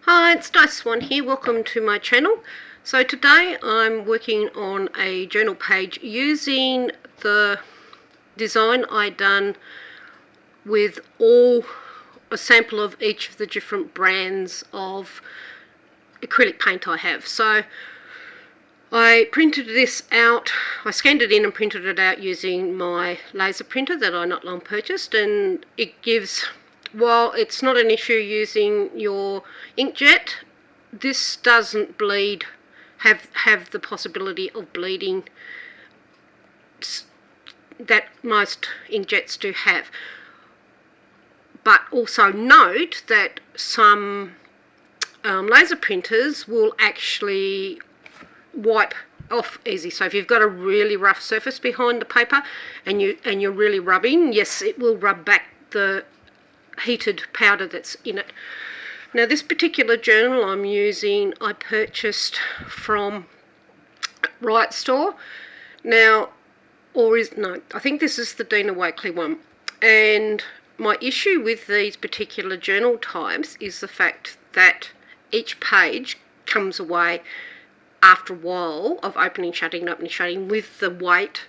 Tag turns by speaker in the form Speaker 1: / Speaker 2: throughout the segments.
Speaker 1: Hi, it's Swan here. Welcome to my channel. So today I'm working on a journal page using the design I done with a sample of each of the different brands of acrylic paint I have. So I printed this out, I scanned it in and printed it out using my laser printer that I not long purchased, and it gives, while it's not an issue using your inkjet, this doesn't bleed, have the possibility of bleeding that most inkjets do have. But also note that some laser printers will actually wipe off easy. So if you've got a really rough surface behind the paper and you're really rubbing, yes, it will rub back the heated powder that's in it. Now this particular journal I'm using, I purchased from Riot Store. Now, I think this is the Dina Wakley one. And my issue with these particular journal types is the fact that each page comes away after a while of opening, shutting, opening, shutting, with the weight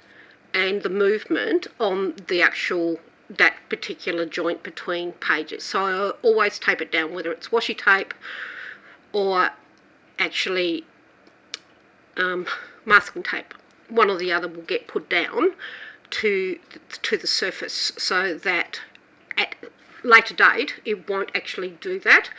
Speaker 1: and the movement on the actual, that particular joint between pages. So I always tape it down, whether it's washi tape or actually masking tape. One or the other will get put down to the surface, so that at later date it won't actually do that.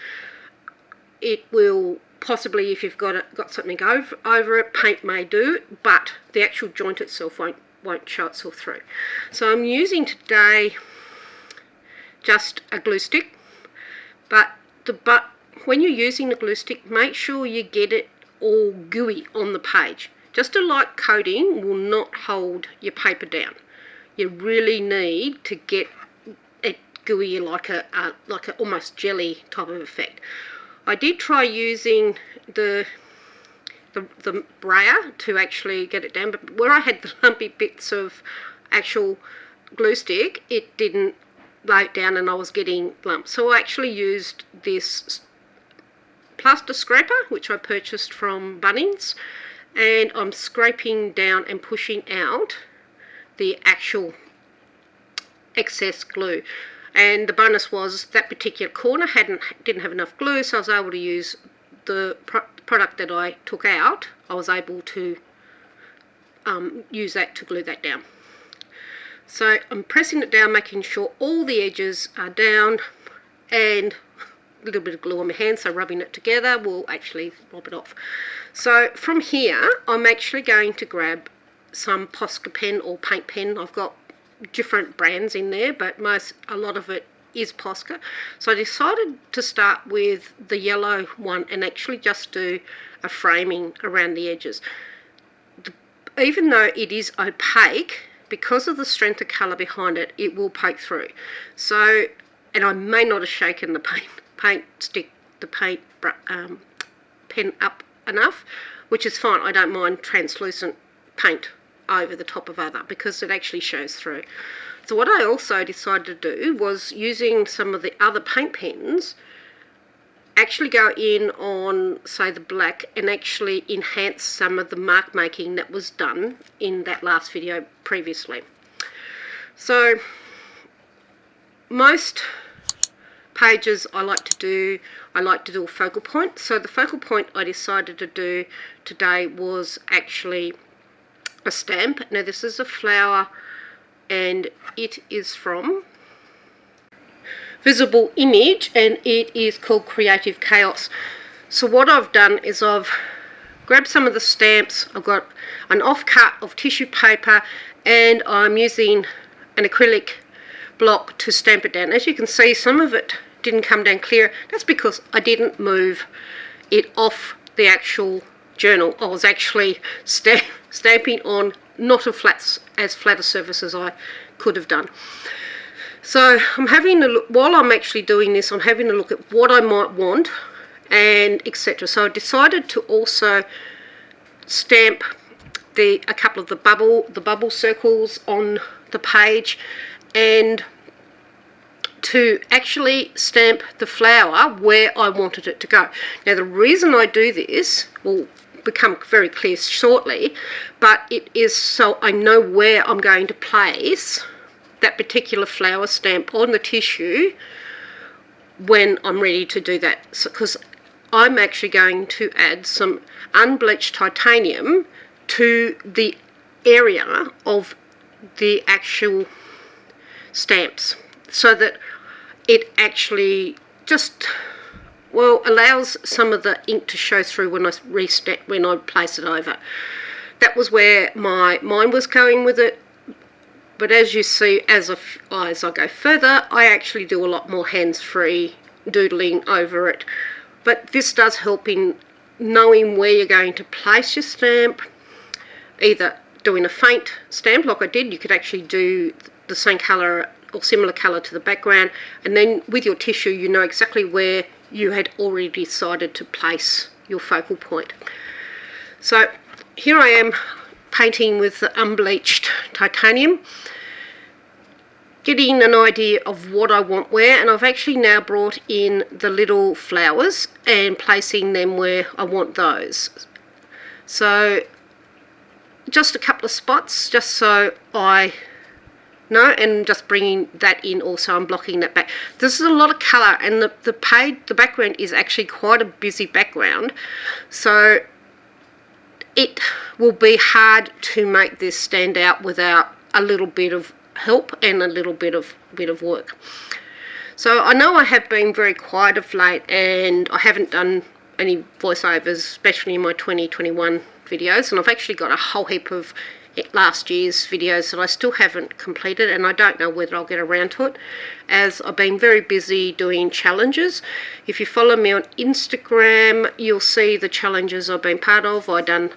Speaker 1: It will possibly, if you've got something over it, paint may do, but the actual joint itself won't show itself through. So I'm using today just a glue stick, but when you're using the glue stick, make sure you get it all gooey on the page. Just a light coating will not hold your paper down. You really need to get it gooey, like a almost jelly type of effect. I did try using the brayer to actually get it down, but where I had the lumpy bits of actual glue stick, it didn't lay it down and I was getting lumps. So I actually used this plaster scraper, which I purchased from Bunnings, and I'm scraping down and pushing out the actual excess glue. And the bonus was that particular corner didn't have enough glue, so I was able to use the product that I took out. I was able to use that to glue that down. So I'm pressing it down, making sure all the edges are down, and a little bit of glue on my hand, so rubbing it together will actually rub it off. So from here, I'm actually going to grab some Posca pen or paint pen. I've got different brands in there, but a lot of it is Posca. So I decided to start with the yellow one and actually just do a framing around the edges. Even though it is opaque, because of the strength of colour behind it, it will poke through. So, and I may not have shaken the paint pen up enough, which is fine. I don't mind translucent paint over the top of other, because it actually shows through. So what I also decided to do was, using some of the other paint pens, actually go in on, say, the black and actually enhance some of the mark making that was done in that last video previously. So most pages I like to do a focal point. So the focal point I decided to do today was actually a stamp. Now this is a flower and it is from Visible Image and it is called Creative Chaos. So what I've done is I've grabbed some of the stamps. I've got an offcut of tissue paper and I'm using an acrylic block to stamp it down. As you can see, some of it didn't come down clear. That's because I didn't move it off the actual journal. I was actually stamping on not as flat a surface as I could have done. So I'm having a look, while I'm actually doing this, I'm having a look at what I might want and etc. So I decided to also stamp a couple of the bubble circles on the page, and to actually stamp the flower where I wanted it to go. Now the reason I do this will become very clear shortly, but it is so I know where I'm going to place that particular flower stamp on the tissue when I'm ready to do that. Because I'm actually going to add some unbleached titanium to the area of the actual stamps, so that it actually just, well, allows some of the ink to show through when I place it over. That was where my mind was going with it, but as you see, as I go further, I actually do a lot more hands-free doodling over it. But this does help in knowing where you're going to place your stamp. Either doing a faint stamp like I did, you could actually do the same colour or similar colour to the background, and then with your tissue you know exactly where you had already decided to place your focal point. So here I am painting with the unbleached titanium, getting an idea of what I want where, and I've actually now brought in the little flowers and placing them where I want those. So just a couple of spots just so I know, and just bringing that in also. I'm blocking that back. This is a lot of colour, and the background is actually quite a busy background, so it will be hard to make this stand out without a little bit of help and a little bit of work. So I know I have been very quiet of late, and I haven't done any voiceovers, especially in my 2021 videos, and I've actually got a whole heap of last year's videos that I still haven't completed, and I don't know whether I'll get around to it, as I've been very busy doing challenges. If you follow me on Instagram, you'll see the challenges I've been part of. I done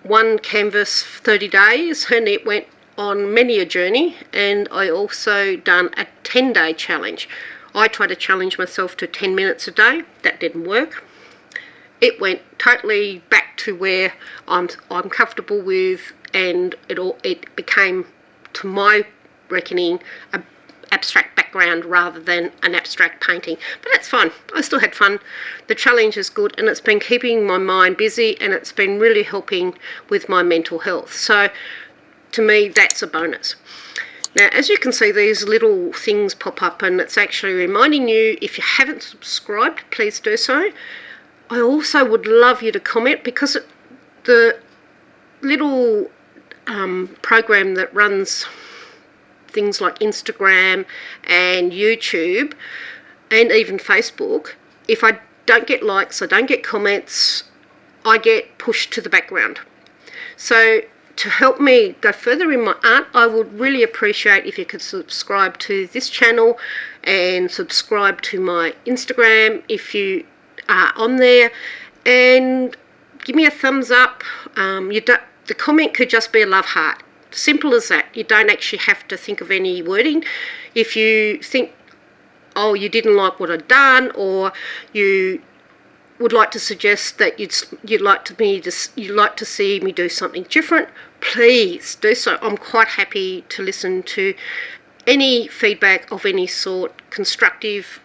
Speaker 1: one canvas 30 days, and it went on many a journey, and I also done a 10-day challenge. I tried to challenge myself to 10 minutes a day. That didn't work. It went totally back to where I'm comfortable with, and it became, to my reckoning, an abstract background rather than an abstract painting. But that's fine. I still had fun. The challenge is good, and it's been keeping my mind busy, and it's been really helping with my mental health. So to me, that's a bonus. Now, as you can see, these little things pop up, and it's actually reminding you, if you haven't subscribed, please do so. I also would love you to comment, because the little program that runs things like Instagram and YouTube and even Facebook, if I don't get likes, I don't get comments, I get pushed to the background. So to help me go further in my art, I would really appreciate if you could subscribe to this channel and subscribe to my Instagram if you are on there, and give me a thumbs up. The comment could just be a love heart. Simple as that. You don't actually have to think of any wording. If you think, oh, you didn't like what I'd done, or you would like to suggest that you'd like to see me do something different, please do so. I'm quite happy to listen to any feedback of any sort. Constructive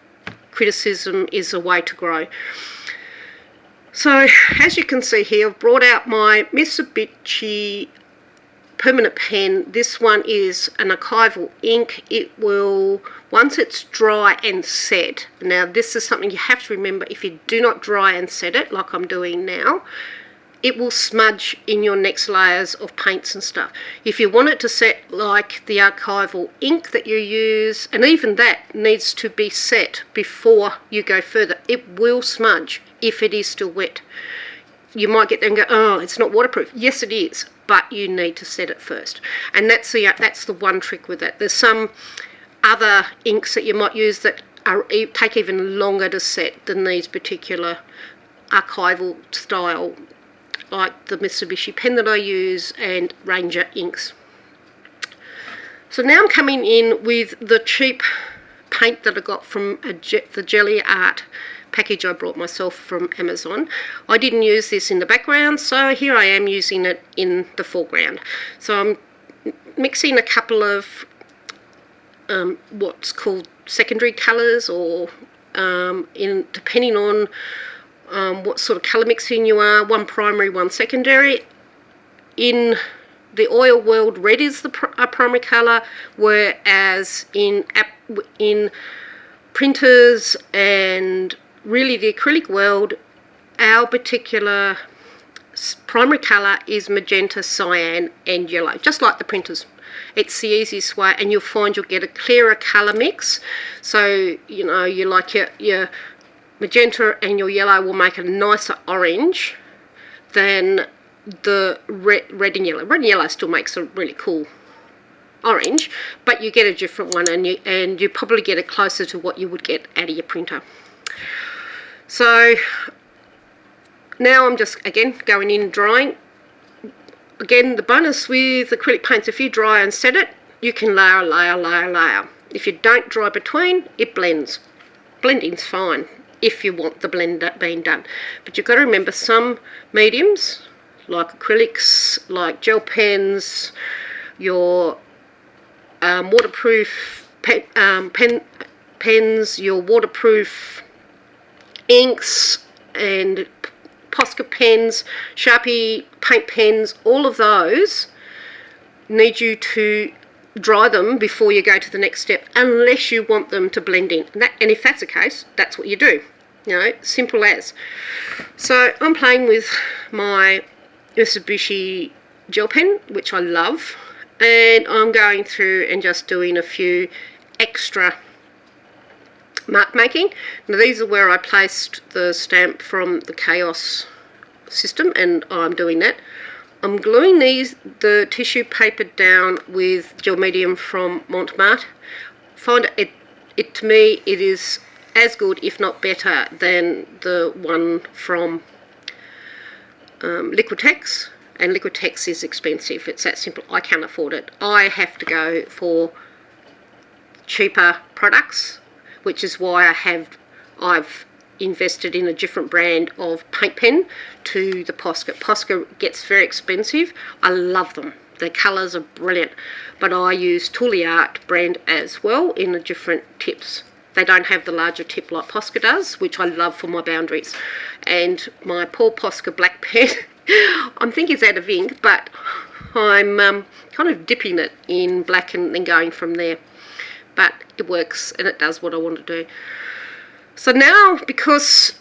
Speaker 1: criticism is a way to grow. So as you can see here, I've brought out my Mitsubishi permanent pen. This one is an archival ink. It will, once it's dry and set, now this is something you have to remember, if you do not dry and set it like I'm doing now, it will smudge in your next layers of paints and stuff. If you want it to set like the archival ink that you use, and even that needs to be set before you go further, it will smudge if it is still wet. You might get there and go, oh, it's not waterproof. Yes, it is, but you need to set it first. And that's the one trick with that. There's some other inks that you might use that take even longer to set than these particular archival style, like the Mitsubishi pen that I use and Ranger inks. So now I'm coming in with the cheap paint that I got from the Jelly Art package I brought myself from Amazon. I didn't use this in the background, so here I am using it in the foreground. So I'm mixing a couple of what's called secondary colours, or depending on what sort of colour mixing you are, one primary, one secondary. In the oil world, red is a primary colour, whereas in printers and really the acrylic world, our particular primary colour is magenta, cyan and yellow, just like the printers. It's the easiest way, and you'll find you'll get a clearer colour mix. So, you know, you like your magenta and your yellow will make a nicer orange than the red and yellow. Red and yellow still makes a really cool orange, but you get a different one, and you probably get it closer to what you would get out of your printer. So now I'm just again going in drying. Again, the bonus with acrylic paints, if you dry and set it, you can layer, layer, layer, layer. If you don't dry between, it blends. Blending's fine if you want the blend being done, but you've got to remember some mediums like acrylics, like gel pens, your waterproof pens, your waterproof inks and Posca pens, Sharpie paint pens, all of those need you to dry them before you go to the next step, unless you want them to blend in. And if that's the case, that's what you do. You know, simple as. So I'm playing with my Mitsubishi gel pen, which I love, and I'm going through and just doing a few extra mark making. Now these are where I placed the stamp from the Chaos system, and I'm doing that. I'm gluing the tissue paper down with gel medium from Montmartre. Find it to me it is as good, if not better, than the one from Liquitex, and Liquitex is expensive. It's that simple. I can't afford it. I have to go for cheaper products, which is why I've invested in a different brand of paint pen to the Posca. Posca gets very expensive. I love them. The colours are brilliant, but I use Art brand as well in the different tips. They don't have the larger tip like Posca does, which I love for my boundaries. And my poor Posca black pen, I'm thinking it's out of ink, but I'm kind of dipping it in black and then going from there. But it works and it does what I want to do. So now, because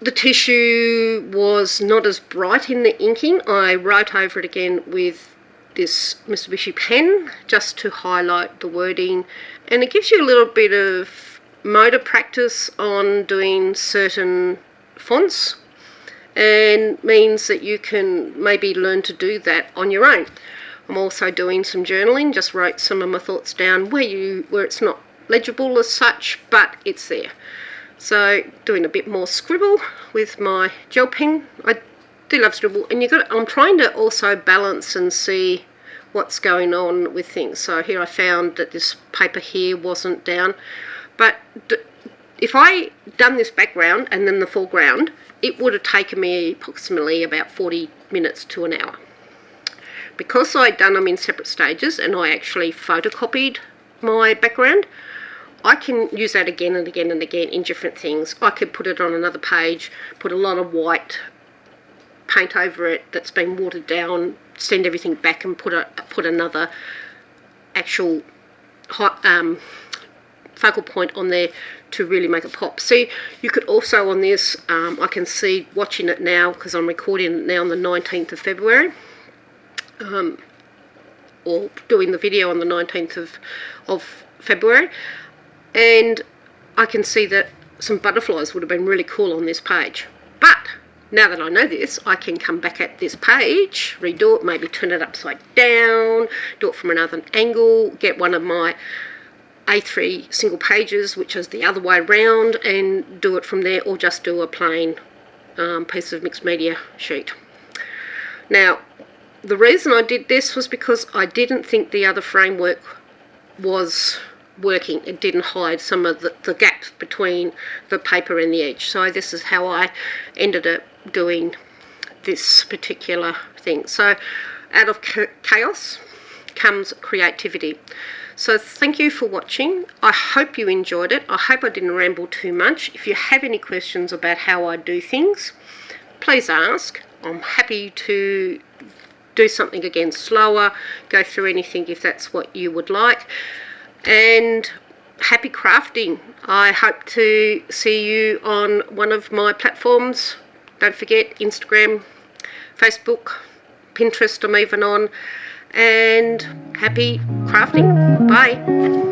Speaker 1: the tissue was not as bright in the inking, I wrote over it again with this Mitsubishi pen just to highlight the wording, and it gives you a little bit of motor practice on doing certain fonts, and means that you can maybe learn to do that on your own. I'm also doing some journaling, just wrote some of my thoughts down where it's not legible as such, but it's there. So doing a bit more scribble with my gel pen. I do love scribble, and I'm trying to also balance and see what's going on with things. So here I found that this paper here wasn't down, but if I done this background and then the foreground, it would have taken me approximately about 40 minutes to an hour. Because I'd done them in separate stages and I actually photocopied my background, I can use that again and again and again in different things. I could put it on another page, put a lot of white paint over it that's been watered down, send everything back and put another actual focal point on there to really make it pop. See, you could also on this, I can see watching it now because I'm recording it now on the 19th of February, or doing the video on the 19th of February, and I can see that some butterflies would have been really cool on this page. But now that I know this, I can come back at this page, redo it, maybe turn it upside down, do it from another angle, get one of my A3 single pages, which is the other way around, and do it from there, or just do a plain piece of mixed media sheet. Now, the reason I did this was because I didn't think the other framework was working. It didn't hide some of the gaps between the paper and the edge. So this is how I ended up doing this particular thing. So out of chaos comes creativity. So thank you for watching. I hope you enjoyed it. I hope I didn't ramble too much. If you have any questions about how I do things, please ask. I'm happy to do something again slower, go through anything if that's what you would like. And happy crafting. I hope to see you on one of my platforms. Don't forget Instagram, Facebook, Pinterest I'm even on. And happy crafting. Bye.